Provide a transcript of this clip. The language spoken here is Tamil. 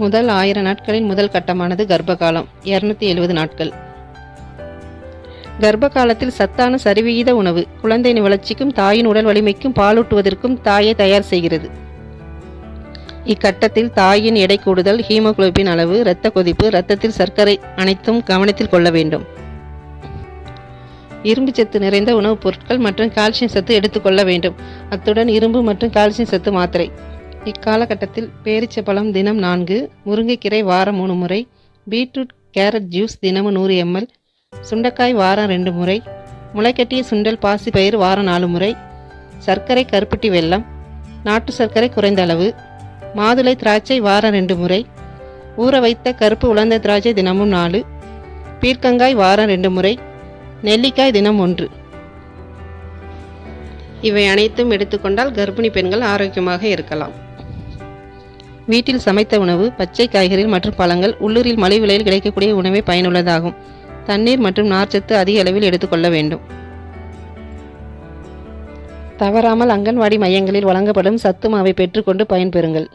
முதல் 1000 நாட்களின் முதல் கட்டமானது கர்ப்பகாலம் 270 நாட்கள். கர்ப்ப காலத்தில் சத்தான சரிவிகித உணவு குழந்தையின் வளர்ச்சிக்கும் தாயின் உடல் வலிமைக்கும் பாலூட்டுவதற்கும் தாயை தயார் செய்கிறது. இக்கட்டத்தில் தாயின் எடை கூடுதல், ஹீமோகுளோபின் அளவு, இரத்த கொதிப்பு, இரத்தத்தில் சர்க்கரை அனைத்தும் கவனத்தில் கொள்ள வேண்டும். இரும்பு சத்து நிறைந்த உணவுப் பொருட்கள் மற்றும் கால்சியம் சத்து எடுத்துக்கொள்ள வேண்டும். அத்துடன் இரும்பு மற்றும் கால்சியம் சத்து மாத்திரை. இக்காலகட்டத்தில் பேரிச்சப்பழம் தினம் 4, முருங்கைக்கீரை வாரம் 3 முறை, பீட்ரூட் கேரட் ஜூஸ் தினமும் 100 ml, சுண்டைக்காய் வாரம் 2 முறை, முளைக்கட்டிய சுண்டல் பாசிப்பயிறு வாரம் 4 முறை, சர்க்கரை கருப்பட்டி வெல்லம், நாட்டு சர்க்கரை குறைந்த அளவு, மாதுளை திராட்சை வாரம் 2 முறை, ஊற வைத்த கருப்பு உலர்ந்த திராட்சை தினமும் 4, பீர்க்கங்காய் வாரம் 2 முறை, நெல்லிக்காய் தினம் 1. இவை அனைத்தும் எடுத்துக்கொண்டால் கர்ப்பிணி பெண்கள் ஆரோக்கியமாக இருக்கலாம். வீட்டில் சமைத்த உணவு, பச்சை காய்கறிகள் மற்றும் பழங்கள், உள்ளூரில் மலிவு விலையில் கிடைக்கக்கூடிய உணவே பயனுள்ளதாகும். தண்ணீர் மற்றும் நார்ச்சத்து அதிக அளவில் எடுத்துக்கொள்ள வேண்டும். தவறாமல் அங்கன்வாடி மையங்களில் வழங்கப்படும் சத்து மாவை பெற்றுக்கொண்டு பயன்பெறுங்கள்.